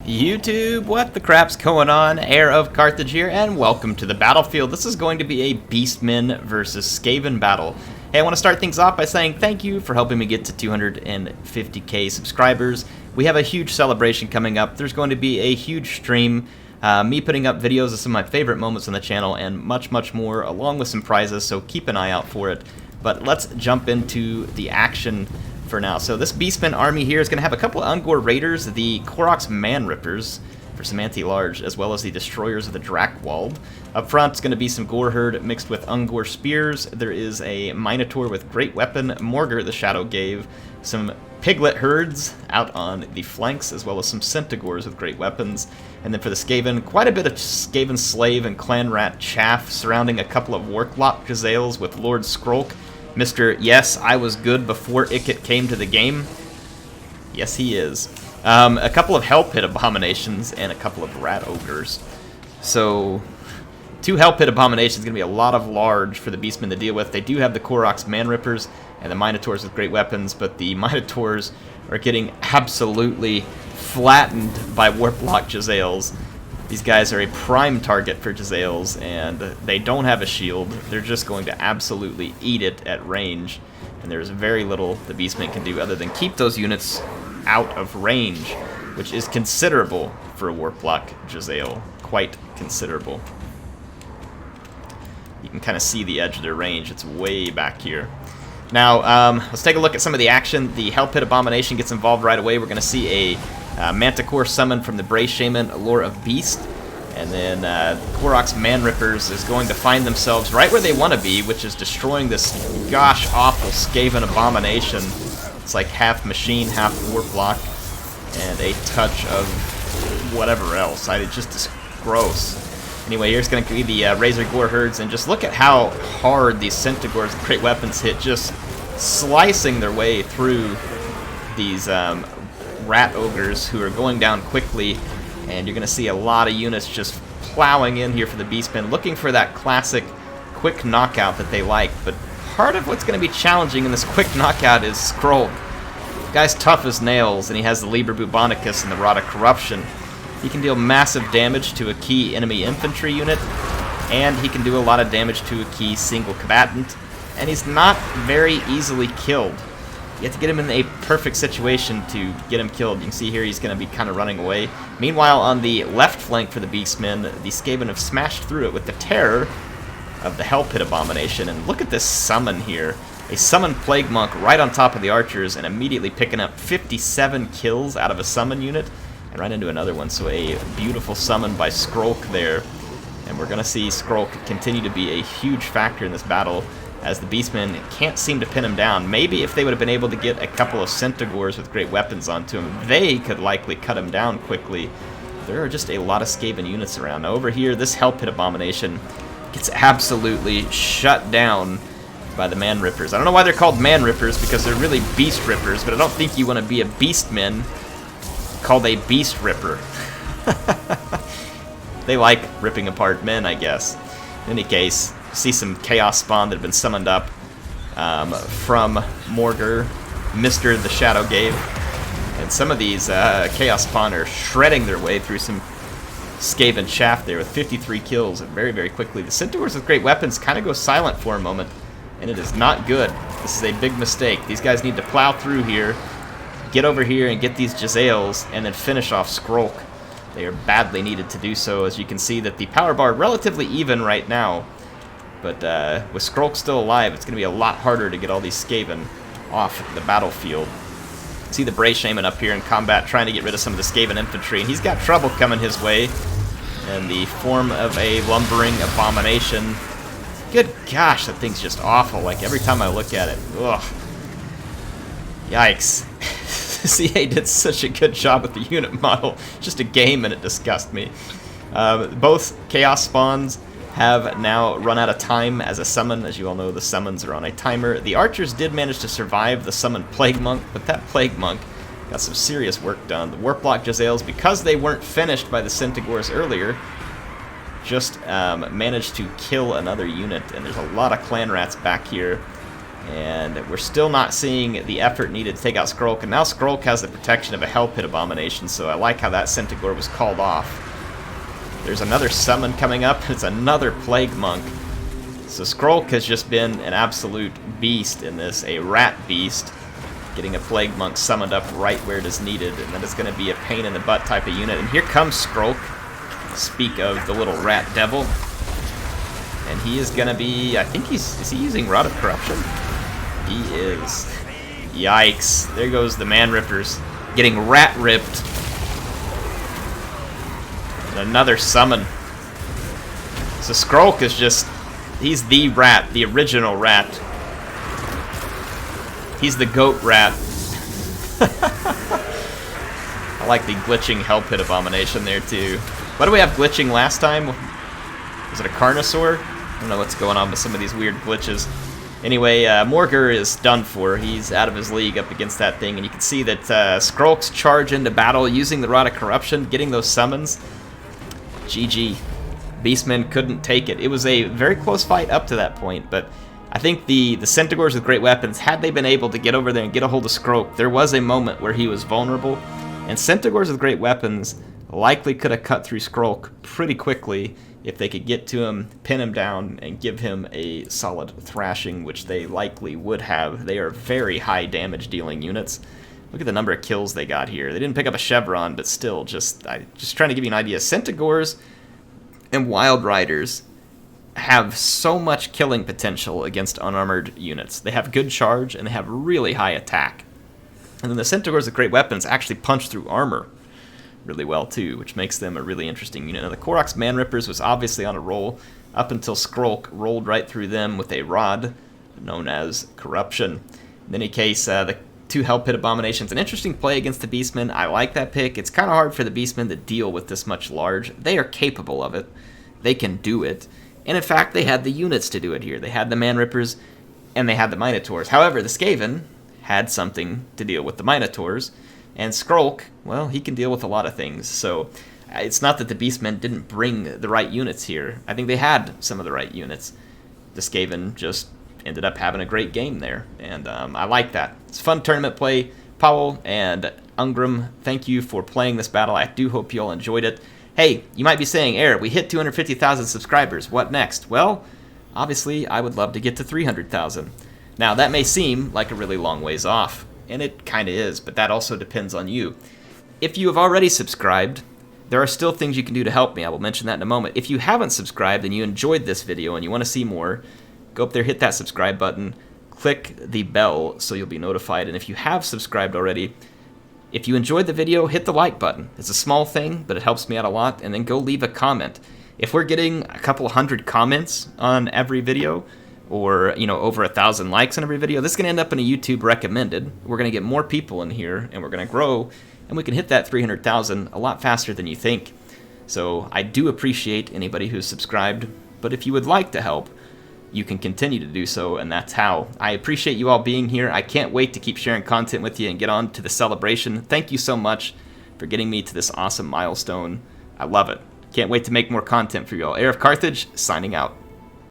YouTube, what the crap's going on? HeirofCarthage here, and welcome to the battlefield. This is going to be a Beastmen versus Skaven battle. Hey, I want to start things off by saying thank you for helping me get to 250k subscribers. We have a huge celebration coming up. There's going to be a huge stream, me putting up videos of some of my favorite moments on the channel, and much, much more, along with some prizes, so keep an eye out for it. But let's jump into the action for now. So this Beastmen army here is going to have a couple of Ungor Raiders, the Korok's Man-Rippers for some anti-large, as well as the Destroyers of the Drakkwald. Up front is going to be some Gore Herd mixed with Ungor Spears. There is a Minotaur with Great Weapon, Morgr the Shadow Gave, some Piglet Herds out on the flanks, as well as some Centaurs with Great Weapons. And then for the Skaven, quite a bit of Skaven Slave and Clan Rat chaff surrounding a couple of Warlock Jezzails with Lord Skrolk. Mr. Yes, I was good before Ikit came to the game. Yes, he is. A couple of Hell Pit Abominations and a couple of Rat Ogres. So, 2 Hell Pit Abominations, going to be a lot of large for the Beastmen to deal with. They do have the Korok's Man-Rippers and the Minotaurs with great weapons, but the Minotaurs are getting absolutely flattened by Warlock Jezzails. These guys are a prime target for Jezzails, and they don't have a shield. They're just going to absolutely eat it at range, and there's very little the Beastmen can do other than keep those units out of range, which is considerable for a Warlock Jezzail. Quite considerable. You can kind of see the edge of their range. It's way back here. Now, let's take a look at some of the action. The Hell Pit Abomination gets involved right away. We're going to see a Manticore summon from the Bray Shaman, Allure of Beast. And then Korok's Man-Rippers is going to find themselves right where they want to be, which is destroying this gosh-awful Skaven Abomination. It's like half machine, half Warlock, and a touch of whatever else. It's just gross. Anyway, here's going to be the Razor Gore Herds, and just look at how hard these Centaurs with great weapons hit, just slicing their way through these Rat Ogres who are going down quickly, and you're going to see a lot of units just plowing in here for the Beastmen, looking for that classic quick knockout that they like. But part of what's going to be challenging in this quick knockout is Skrolk. The guy's tough as nails, and he has the Liber Bubonicus and the Rod of Corruption. He can deal massive damage to a key enemy infantry unit, and he can do a lot of damage to a key single combatant, and he's not very easily killed. You have to get him in a perfect situation to get him killed. You can see here he's going to be kind of running away. Meanwhile, on the left flank for the Beastmen, the Skaven have smashed through it with the terror of the Hell Pit Abomination. And look at this summon here. A summoned Plague Monk right on top of the archers and immediately picking up 57 kills out of a summon unit and right into another one. So a beautiful summon by Skrolk there. And we're going to see Skrolk continue to be a huge factor in this battle, as the Beastmen can't seem to pin him down. Maybe if they would have been able to get a couple of Centaurs with great weapons onto him, they could likely cut him down quickly. There are just a lot of Skaven units around. Now over here, this Hell Pit Abomination gets absolutely shut down by the Man-Rippers. I don't know why they're called Man-Rippers, because they're really Beast Rippers, but I don't think you want to be a Beastman called a Beast Ripper. They like ripping apart men, I guess. In any case, see some Chaos Spawn that have been summoned up from Morgr, Mr. the Shadow Gave. And some of these Chaos Spawn are shredding their way through some Skaven chaff there with 53 kills very, very quickly. The Centaurs with great weapons kind of go silent for a moment, and it is not good. This is a big mistake. These guys need to plow through here, get over here and get these Jezzails, and then finish off Skrolk. They are badly needed to do so, as you can see that the power bar relatively even right now. But with Skrolk still alive, it's going to be a lot harder to get all these Skaven off the battlefield. See the Bray Shaman up here in combat trying to get rid of some of the Skaven infantry, and he's got trouble coming his way in the form of a Lumbering Abomination. Good gosh, that thing's just awful. Like, every time I look at it, ugh. Yikes. CA did such a good job with the unit model. Just a game, and it disgusts me. Both Chaos Spawns have now run out of time as a summon. As you all know, the summons are on a timer. The archers did manage to survive the summoned Plague Monk, but that Plague Monk got some serious work done. The Warlock Jezzails, because they weren't finished by the Centaurs earlier, just managed to kill another unit, and there's a lot of Clan Rats back here. And we're still not seeing the effort needed to take out Skrolk, and now Skrolk has the protection of a Hell Pit Abomination, so I like how that Centaur was called off. There's another summon coming up. It's another Plague Monk. So Skrolk has just been an absolute beast in this, a rat beast, getting a Plague Monk summoned up right where it is needed, and that is going to be a pain in the butt type of unit. And here comes Skrolk. Speak of the little rat devil. And he is going to be, I think is he using Rod of Corruption? He is. Yikes. There goes the Man Rippers getting rat ripped. And another summon. So Skrolk is just, he's the rat, the original rat. He's the goat rat. I like the glitching Hell Pit Abomination there too. What did we have glitching last time? Was it a Carnosaur? I don't know what's going on with some of these weird glitches. Anyway, Morgur is done for. He's out of his league up against that thing, and you can see that Skrolk's charge into battle using the Rod of Corruption, getting those summons. GG. Beastmen couldn't take it. It was a very close fight up to that point, but I think the Centaurs with great weapons, had they been able to get over there and get a hold of Skrolk, there was a moment where he was vulnerable, and Centaurs with great weapons likely could have cut through Skrolk pretty quickly if they could get to him, pin him down, and give him a solid thrashing, which they likely would have. They are very high damage dealing units. Look at the number of kills they got here. They didn't pick up a Chevron, but still, just trying to give you an idea. Centaurs and Wild Riders have so much killing potential against unarmored units. They have good charge, and they have really high attack. And then the Centaurs with great weapons actually punch through armor really well too, which makes them a really interesting unit. Now the Korok's Man Rippers was obviously on a roll up until Skrolk rolled right through them with a rod known as Corruption. In any case, the two Hell Pit Abominations, an interesting play against the Beastmen. I like that pick. It's kind of hard for the Beastmen to deal with this much large. They are capable of it. They can do it. And in fact, they had the units to do it here. They had the Man Rippers and they had the Minotaurs. However, the Skaven had something to deal with the Minotaurs. And Skrolk, well, he can deal with a lot of things. So it's not that the Beastmen didn't bring the right units here. I think they had some of the right units. The Skaven just ended up having a great game there. And I like that. It's fun tournament play. Powell and Ungram, thank you for playing this battle. I do hope you all enjoyed it. Hey, you might be saying, Air, we hit 250,000 subscribers. What next? Well, obviously, I would love to get to 300,000. Now, that may seem like a really long ways off. And it kind of is, but that also depends on you. If you have already subscribed, there are still things you can do to help me. I will mention that in a moment. If you haven't subscribed and you enjoyed this video and you want to see more, go up there, hit that subscribe button, click the bell so you'll be notified. And if you have subscribed already, if you enjoyed the video, hit the like button. It's a small thing, but it helps me out a lot. And then go leave a comment. If we're getting a couple hundred comments on every video, or, you know, over 1,000 likes on every video, this is going to end up in a YouTube recommended. We're going to get more people in here, and we're going to grow, and we can hit that 300,000 a lot faster than you think. So I do appreciate anybody who's subscribed, but if you would like to help, you can continue to do so, and that's how. I appreciate you all being here. I can't wait to keep sharing content with you and get on to the celebration. Thank you so much for getting me to this awesome milestone. I love it. Can't wait to make more content for you all. HeirofCarthage, signing out.